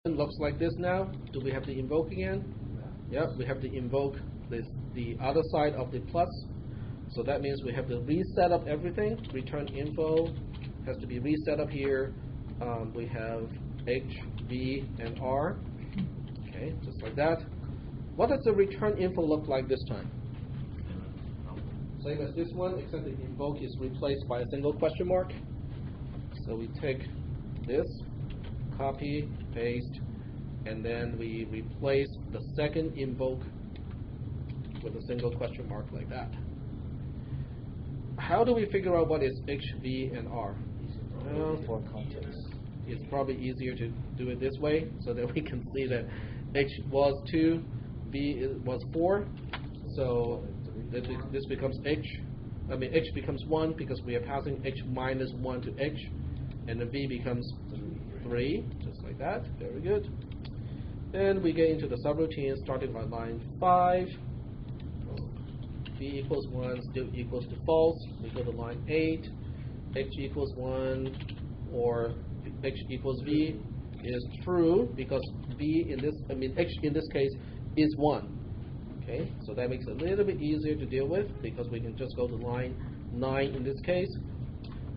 looks like this now. Do we have to invoke again? Yeah, we have to invoke the other side of the plus. So that means we have to reset up everything. Return info has to be reset up here. We have H, V, and R. Okay, just like that. What does the return info look like this time? Same as this one, except the invoke is replaced by a single question mark. So we take this, copy, paste, and then we replace the second invoke with a single question mark like that. How do we figure out what is H, V, and R? For context, it's probably easier to do it this way so that we can see that H was 2, V was 4, so this becomes H. H becomes 1 because we are passing H minus 1 to H, and the V becomes 3, just like that. Very good. Then we get into the subroutine starting on line 5. V equals 1 still equals to false. We go to line 8. H equals 1 or H equals V is true because V in this, H in this case is 1. Okay, so that makes it a little bit easier to deal with because we can just go to line 9 in this case,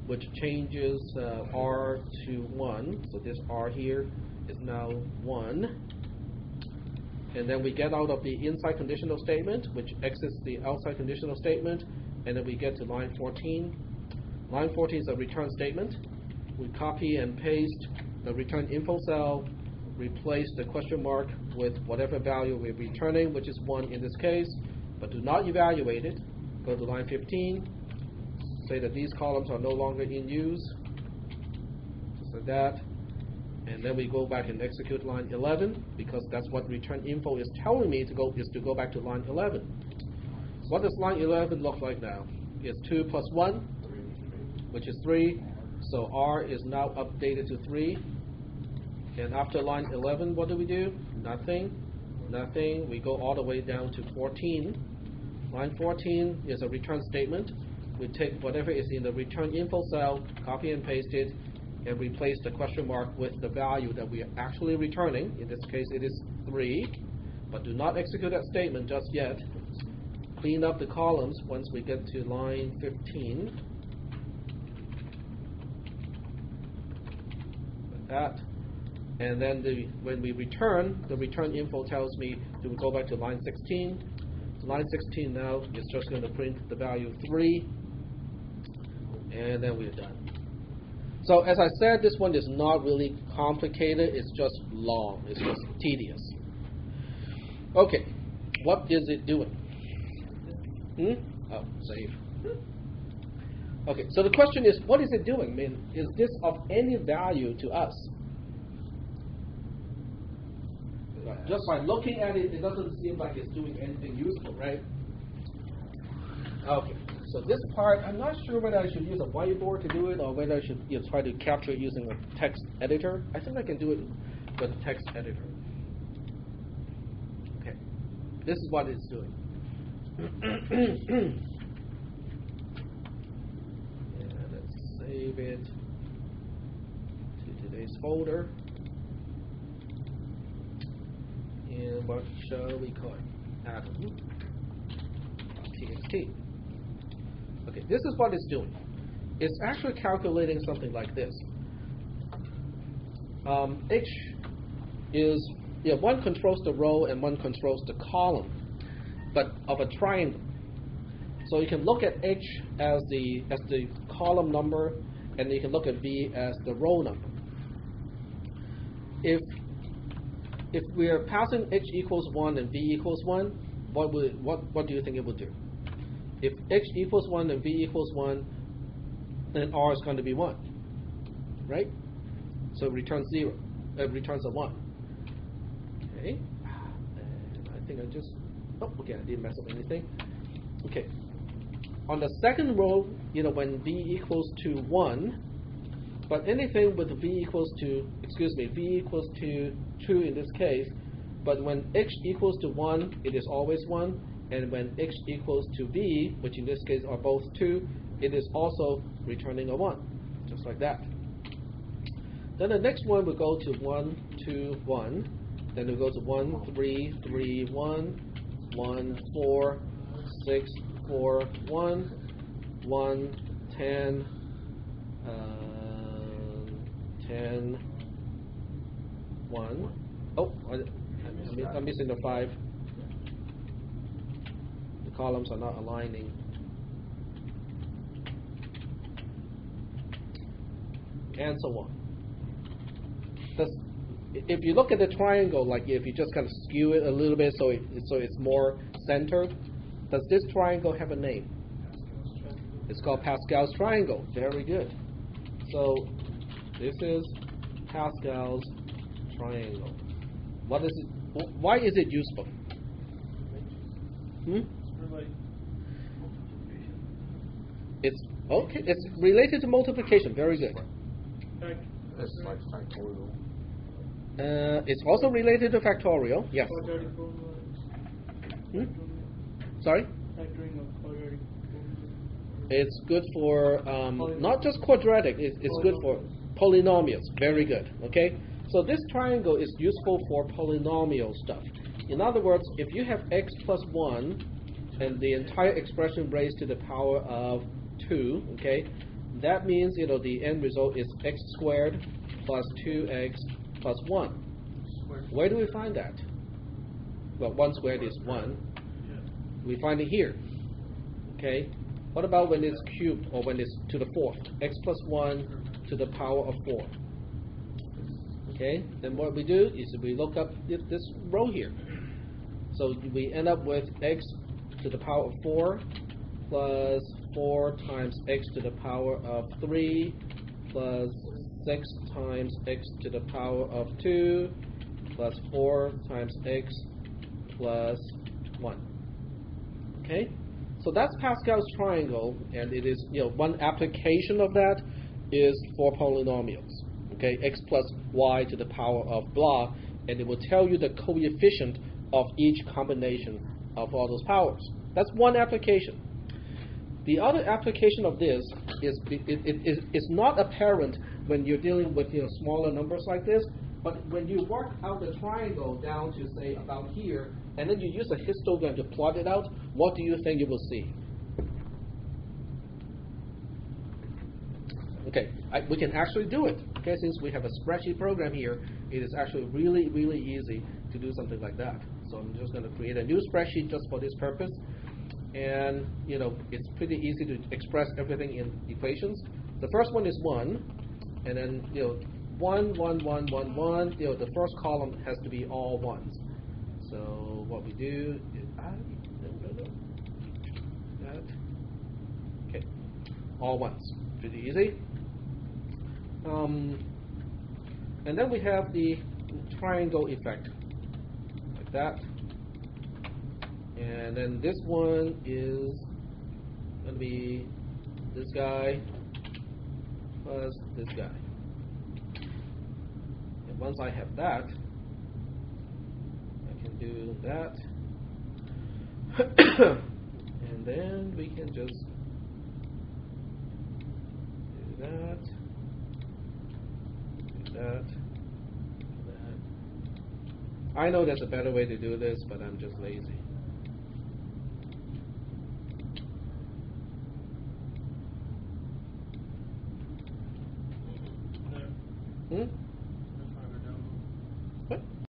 which changes R to 1. So this R here is now 1. And then we get out of the inside conditional statement, which exits the outside conditional statement, and then we get to line 14. Line 14 is a return statement. We copy and paste the return info cell, replace the question mark with whatever value we're returning, which is 1 in this case, but do not evaluate it. Go to line 15, say that these columns are no longer in use, just like that. And then we go back and execute line 11 because that's what return info is telling me to go back to line 11. What does line 11 look like now? It's 2 plus 1, which is 3. So R is now updated to 3. And after line 11, what do we do? Nothing. Nothing. We go all the way down to 14. Line 14 is a return statement. We take whatever is in the return info cell, copy and paste it, and replace the question mark with the value that we are actually returning. In this case, it is 3. But do not execute that statement just yet. Clean up the columns once we get to line 15. Like that. And then when we return, the return info tells me to go back to line 16. So line 16 now is just going to print the value 3. And then we're done. So as I said, this one is not really complicated. It's just long. It's just tedious. Okay, what is it doing? Oh, save. Okay, so the question is, what is it doing? Is this of any value to us? Just by looking at it, it doesn't seem like it's doing anything useful, right? Okay. So this part, I'm not sure whether I should use a whiteboard to do it or whether I should try to capture it using a text editor. I think I can do it with a text editor. Okay, this is what it's doing. And let's save it to today's folder. And what shall we call it? Atom. TXT. Okay, this is what it's doing. It's actually calculating something like this. H is, one controls the row and one controls the column, but of a triangle. So you can look at H as the column number, and you can look at V as the row number. If we are passing H equals 1 and V equals 1, what do you think it will do? If H equals 1 and V equals 1, then R is going to be 1, right? So it returns 0. It returns a 1. Okay. And I think I just, okay, I didn't mess up anything. Okay. On the second row, when V equals to 1, but anything with V equals to 2 in this case, but when H equals to 1, it is always 1. And when H equals to V, which in this case are both 2, it is also returning a 1, just like that. Then the next one will go to 1, 2, 1. Then we'll go to 1, 3, 3, 1, 1, 4, 6, 4, 1, 1, 10, 10, 1. Oh, I'm missing the 5. The columns are not aligning. And so on. If you look at the triangle, like if you just kind of skew it a little bit so it's more centered, does this triangle have a name? It's called Pascal's triangle. Very good. So this is Pascal's triangle. What is it? Why is it useful? It's okay. It's related to multiplication. Very good. It's like factorial. It's also related to factorial. Yes. Sorry? It's good for not just quadratic. It's good for polynomials. Very good. Okay. So this triangle is useful for polynomial stuff. In other words, if you have x plus 1 and the entire expression raised to the power of 2, okay, that means the end result is x squared plus 2x plus 1. Where do we find that? Well, 1 squared is 1. We find it here. Okay. What about when it's cubed or when it's to the 4th? X plus 1 to the power of 4. Okay. Then what we do is we look up this row here. So we end up with x to the power of 4 plus 4 times x to the power of 3 plus 6 times x to the power of 2 plus 4 times x plus 1. Okay? So that's Pascal's triangle, and it is, one application of that is for polynomials. Okay? X plus y to the power of blah, and it will tell you the coefficient of each combination of all those powers. That's one application. The other application of this is it's not apparent when you're dealing with smaller numbers like this, but when you work out the triangle down to say about here, and then you use a histogram to plot it out, what do you think you will see? Okay, we can actually do it. Okay, since we have a spreadsheet program here, it is actually really, really easy to do something like that. So I'm just going to create a new spreadsheet just for this purpose. And, it's pretty easy to express everything in equations. The first one is 1, and then, 1, 1, 1, 1, 1. The first column has to be all 1s. So what we do is, that. Okay, all 1s. Pretty easy. And then we have the triangle effect, like that. And then this one is going to be this guy plus this guy. And once I have that, I can do that. And then we can just do that, do that, that. I know there's a better way to do this, but I'm just lazy. Hmm?